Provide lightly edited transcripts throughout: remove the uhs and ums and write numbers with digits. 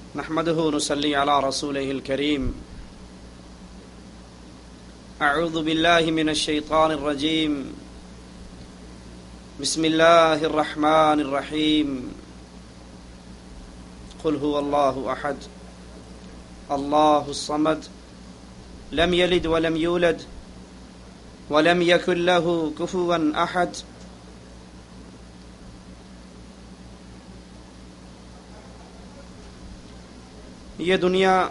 نحمده ونصلي على رسوله الكريم. أعوذ بالله من الشيطان الرجيم. بسم الله الرحمن الرحيم. قل هو الله أحد الله الصمد لم يلد ولم يولد ولم يكن له كفوا أحد. یہ دنیا،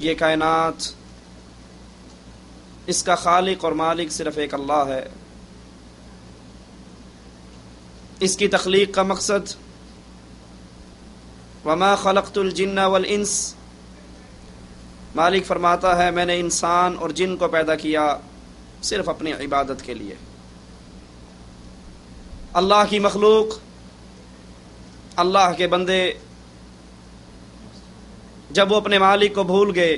یہ کائنات، اس کا خالق اور مالک صرف ایک اللہ ہے. اس کی تخلیق کا مقصد وما خلقت الجن والانس، مالک فرماتا ہے میں نے انسان اور جن کو پیدا کیا صرف اپنی عبادت کے لیے. اللہ کی مخلوق، اللہ کے بندے جب وہ اپنے مالک کو بھول گئے،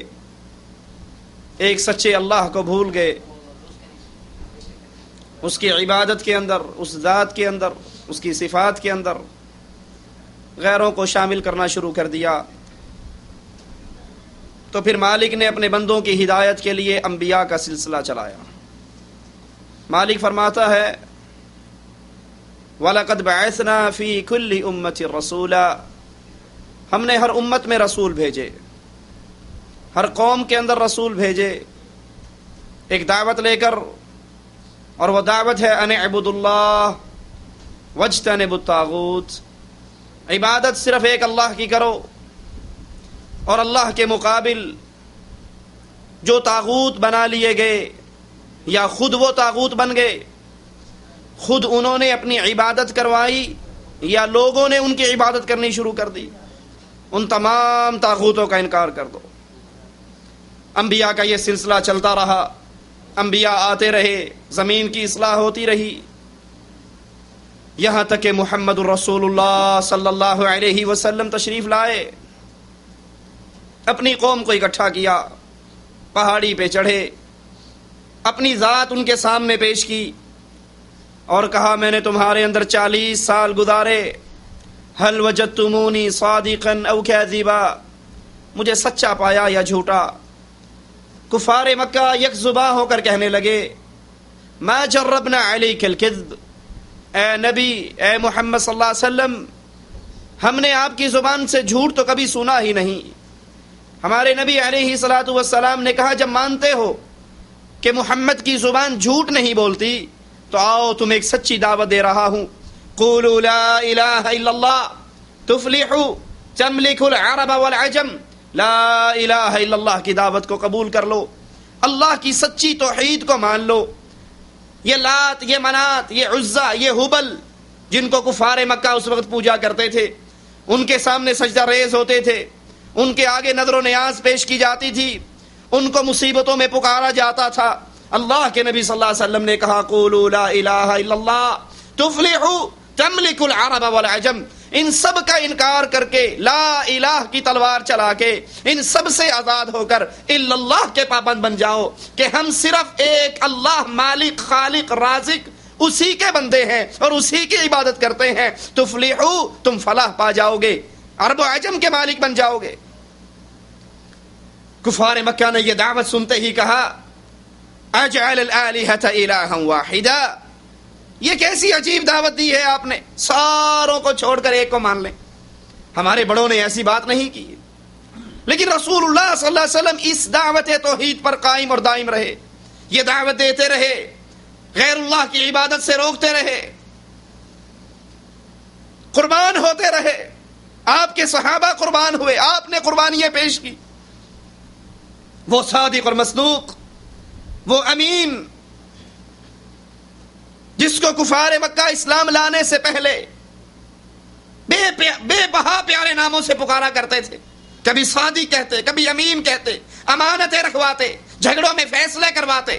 ایک سچے اللہ کو بھول گئے، اس کی عبادت کے اندر، اس ذات کے اندر، اس کی صفات کے اندر غیروں کو شامل کرنا شروع کر دیا، تو پھر مالک نے اپنے بندوں کی ہدایت کے لیے انبیاء کا سلسلہ چلایا. مالک فرماتا ہے وَلَقَدْ بَعَثْنَا فِي كُلِّ أُمَّةٍ رَسُولًا، ہم نے ہر امت میں رسول بھیجے، ہر قوم کے اندر رسول بھیجے ایک دعوت لے کر، اور وہ دعوت ہے ان اعبدوا اللہ واجتنبوا الطاغوت، عبادت صرف ایک اللہ کی کرو، اور اللہ کے مقابل جو طاغوت بنا لیے گئے یا خود وہ طاغوت بن گئے، خود انہوں نے اپنی عبادت کروائی یا لوگوں نے ان کی عبادت کرنی شروع کر دی، ان تمام طاغوتوں کا انکار کر دو. انبیاء کا یہ سلسلہ چلتا رہا، انبیاء آتے رہے، زمین کی اصلاح ہوتی رہی، یہاں تک کہ محمد الرسول اللہ صلی اللہ علیہ وسلم تشریف لائے، اپنی قوم کو اکٹھا کیا، پہاڑی پہ چڑھے، اپنی ذات ان کے سامنے پیش کی اور کہا میں نے تمہارے اندر 40 سال گزارے، هل وجدتمونی صادقا او کاذبا، مجھے سچا پایا یا جھوٹا؟ کفار مکہ یک زباں ہو کر کہنے لگے ما جربنا علیک الکذب، اے نبی، اے محمد صلی اللہ علیہ وسلم، ہم نے آپ کی زبان سے جھوٹ تو کبھی سنا ہی نہیں. ہمارے نبی علیہ الصلوۃ والسلام نے کہا جب مانتے ہو کہ محمد کی زبان جھوٹ نہیں بولتی تو آؤ تم ایک سچی دعوت دے رہا ہوں. قولوا لا الہ الا اللہ تفلحوا تملکوا العرب والعجم، لا الہ الا اللہ کی دعوت کو قبول کر لو، اللہ کی سچی توحید کو مان لو. یہ لات، یہ منات، یہ عزا، یہ ہبل جن کو کفار مکہ اس وقت پوجا کرتے تھے، ان کے سامنے سجدہ ریز ہوتے تھے، ان کے آگے نذر و نیاز پیش کی جاتی تھی، ان کو مصیبتوں میں پکارا جاتا تھا. اللہ کے نبی صلی اللہ علیہ وسلم نے کہا قولوا لا الہ الا اللہ تفلحوا تملکوا العرب والعجم، ان سب کا انکار کر کے، لا الہ کی تلوار چلا کے، ان سب سے آزاد ہو کر الا اللہ کے پابند بن جاؤ کہ ہم صرف ایک اللہ مالک خالق رازق اسی کے بندے ہیں اور اسی کی عبادت کرتے ہیں. تفلحوا، تم فلاح پا جاؤ گے، عرب و عجم کے مالک بن جاؤ گے. کفار مکہ نے یہ دعوت سنتے ہی کہا اجعل الآلہۃ الہا واحدا، یہ کیسی عجیب دعوت دی ہے آپ نے، ساروں کو چھوڑ کر ایک کو مان لیں. ہمارے بڑوں نے ایسی بات نہیں کی، لیکن رسول اللہ صلی اللہ علیہ وسلم اس دعوت توحید پر قائم اور دائم رہے، یہ دعوت دیتے رہے، غیر اللہ کی عبادت سے روکتے رہے، قربان ہوتے رہے. آپ کے صحابہ قربان ہوئے، آپ نے قربانیاں پیش کی. وہ صادق اور مصدوق، وہ امین جس کو کفار مکہ اسلام لانے سے پہلے بے بہا پیارے ناموں سے پکارا کرتے تھے، کبھی صادق کہتے، کبھی امین کہتے، امانتیں رکھواتے، جھگڑوں میں فیصلے کرواتے.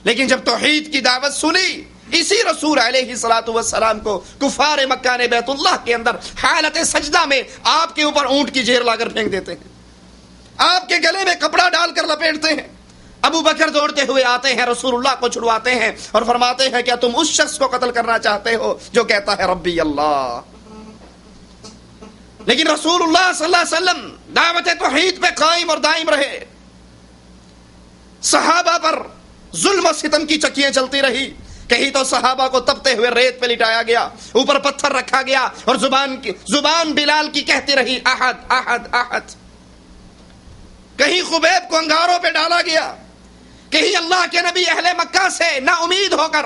لیکن جب توحید کی دعوت سنی، اسی رسول علیہ الصلوۃ والسلام کو کفار مکہ نے بیت اللہ کے اندر حالت سجدہ میں آپ کے اوپر اونٹ کی جیر لا کر پھینک دیتے ہیں، آپ کے گلے میں کپڑا ڈال کر لپیٹتے ہیں. ابو بکر دوڑتے ہوئے آتے ہیں، رسول اللہ کو چھڑواتے ہیں اور فرماتے ہیں کیا تم اس شخص کو قتل کرنا چاہتے ہو جو کہتا ہے ربی اللہ؟ لیکن رسول اللہ صلی اللہ علیہ وسلم دعوت توحید پہ قائم اور دائم رہے. صحابہ پر ظلم و ستم کی چکیاں چلتی رہی. کہیں تو صحابہ کو تپتے ہوئے ریت پہ لٹایا گیا, اوپر پتھر رکھا گیا, اور زبان بلال کی کہتی رہی احد احد احد. کہیں خبیب کو انگاروں پہ ڈالا گیا. کہیں اللہ کے نبی اہل مکہ سے نا امید ہو کر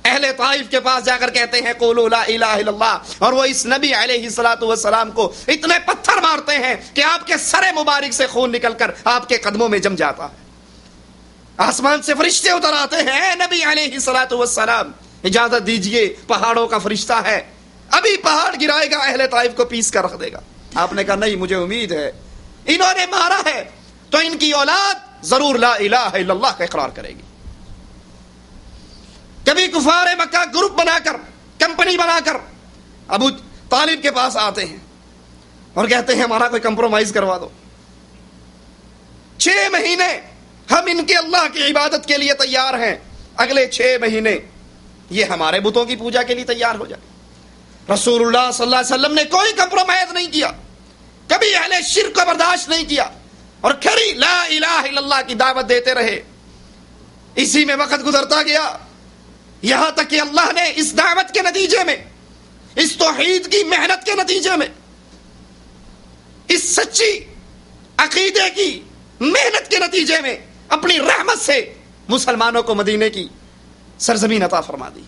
اہل طائف کے پاس جا کر کہتے ہیں قولوا لا الہ الا اللہ, اور وہ اس نبی علیہ الصلوۃ والسلام کو اتنے پتھر مارتے ہیں کہ آپ کے سر مبارک سے خون نکل کر آپ کے قدموں میں جم جاتا ہے. آسمان سے فرشتے اتر آتے ہیں, اے نبی علیہ الصلوۃ والسلام اجازت دیجئے, پہاڑوں کا فرشتہ ہے, ابھی پہاڑ گرائے گا, اہل طائف کو پیس کر رکھ دے گا. آپ نے کہا نہیں, مجھے امید ہے انہوں نے مارا ہے تو ان کی اولاد ضرور لا الہ الا اللہ کا اقرار کرے گی. کبھی کفار مکہ گروپ بنا کر, کمپنی بنا کر ابو طالب کے پاس آتے ہیں اور کہتے ہیں ہمارا کوئی کمپرومائز کروا دو. 6 مہینے ہم ان کے اللہ کی عبادت کے لیے تیار ہیں, اگلے 6 مہینے یہ ہمارے بتوں کی پوجا کے لیے تیار ہو جائے. رسول اللہ صلی اللہ علیہ وسلم نے کوئی کمپرومائز نہیں کیا, کبھی اہل شرک کو برداشت نہیں کیا, اور کھری لا الہ الا اللہ کی دعوت دیتے رہے. اسی میں وقت گزرتا گیا, یہاں تک کہ اللہ نے اس دعوت کے نتیجے میں, اس توحید کی محنت کے نتیجے میں, اس سچی عقیدے کی محنت کے نتیجے میں اپنی رحمت سے مسلمانوں کو مدینے کی سرزمین عطا فرما دی.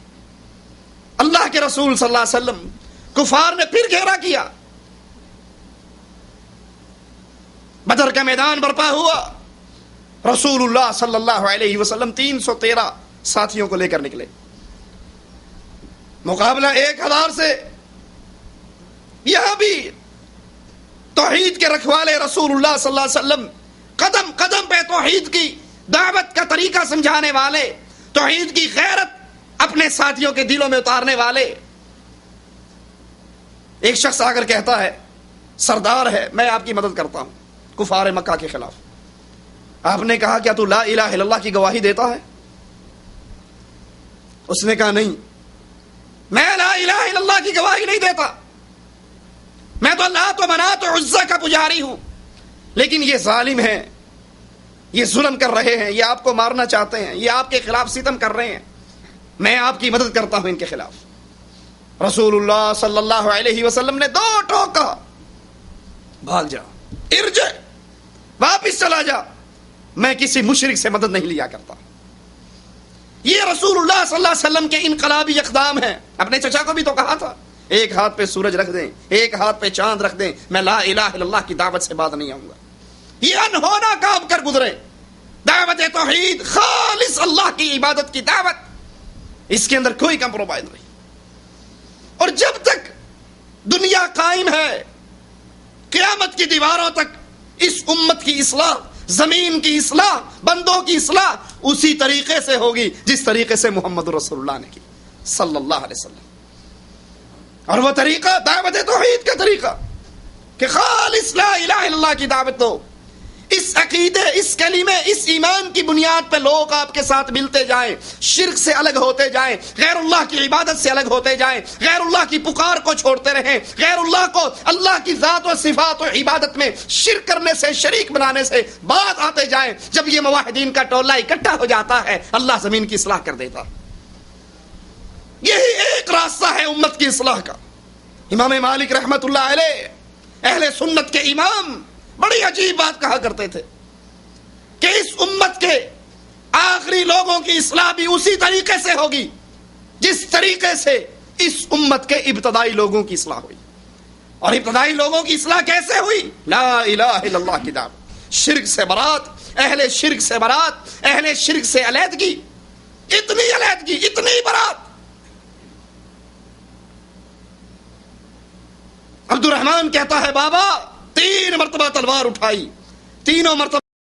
اللہ کے رسول صلی اللہ علیہ وسلم کفار نے پھر گھیرا کیا, بدر کا میدان برپا ہوا. رسول اللہ صلی اللہ علیہ وسلم 313 ساتھیوں کو لے کر نکلے. مقابلہ 1000 سے. یہاں بھی توحید کے رکھوالے رسول اللہ صلی اللہ علیہ وسلم قدم قدم پہ توحید کی دعوت کا طریقہ سمجھانے والے, توحید کی غیرت اپنے ساتھیوں کے دلوں میں اتارنے والے. ایک شخص آ کر کہتا ہے سردار ہے, میں آپ کی مدد کرتا ہوں کفار مکہ کے خلاف. آپ نے کہا کیا تو لا الہ الا اللہ کی گواہی دیتا ہے؟ اس نے کہا نہیں, میں لا الہ الا اللہ کی گواہی نہیں دیتا, میں تو اللہ تو منات و عزا کا پجاری ہوں. لیکن یہ ظالم ہیں, یہ ظلم کر رہے ہیں, یہ آپ کو مارنا چاہتے ہیں, یہ آپ کے خلاف ستم کر رہے ہیں, میں آپ کی مدد کرتا ہوں ان کے خلاف. رسول اللہ صلی اللہ علیہ وسلم نے 2 ٹوک کہا, بھاگ جا, ارجع, واپس چلا جا, میں کسی مشرک سے مدد نہیں لیا کرتا. یہ رسول اللہ صلی اللہ علیہ وسلم کے انقلابی اقدام ہیں. اپنے چچا کو بھی تو کہا تھا ایک ہاتھ پہ سورج رکھ دیں, ایک ہاتھ پہ چاند رکھ دیں, میں لا الہ الا اللہ کی دعوت سے بعد نہیں آؤں گا. یہ انہونا کام کر گزرے. دعوت توحید, خالص اللہ کی عبادت کی دعوت, اس کے اندر کوئی کمپرومائز نہیں. اور جب تک دنیا قائم ہے, قیامت کی دیواروں تک اس امت کی اصلاح, زمین کی اصلاح, بندوں کی اصلاح اسی طریقے سے ہوگی جس طریقے سے محمد رسول اللہ نے کی صلی اللہ علیہ وسلم. اور وہ طریقہ دعوت توحید کا طریقہ کہ خالص لا الہ الا اللہ کی دعوت دو. اس عقیدے, اس کلمے, اس ایمان کی بنیاد پہ لوگ آپ کے ساتھ ملتے جائیں, شرک سے الگ ہوتے جائیں, غیر اللہ کی عبادت سے الگ ہوتے جائیں, غیر اللہ کی پکار کو چھوڑتے رہیں, غیر اللہ کو اللہ کی ذات و صفات و عبادت میں شرک کرنے سے, شریک بنانے سے بعد آتے جائیں. جب یہ موحدین کا ٹولہ اکٹھا ہو جاتا ہے, اللہ زمین کی اصلاح کر دیتا. یہی ایک راستہ ہے امت کی اصلاح کا. امام مالک رحمت اللہ علیہ, اہل سنت کے امام, بڑی عجیب بات کہا کرتے تھے کہ اس امت کے آخری لوگوں کی اصلاح بھی اسی طریقے سے ہوگی جس طریقے سے اس امت کے ابتدائی لوگوں کی اصلاح ہوئی. اور ابتدائی لوگوں کی اصلاح کیسے ہوئی؟ لا الہ الا اللہ کی دعوت, شرک سے برات, اہل شرک سے برات, اہل شرک سے علیحدگی, اتنی علیحدگی, اتنی برات. عبد الرحمن کہتا ہے بابا 3 مرتبہ تلوار اٹھائی, تینوں مرتبہ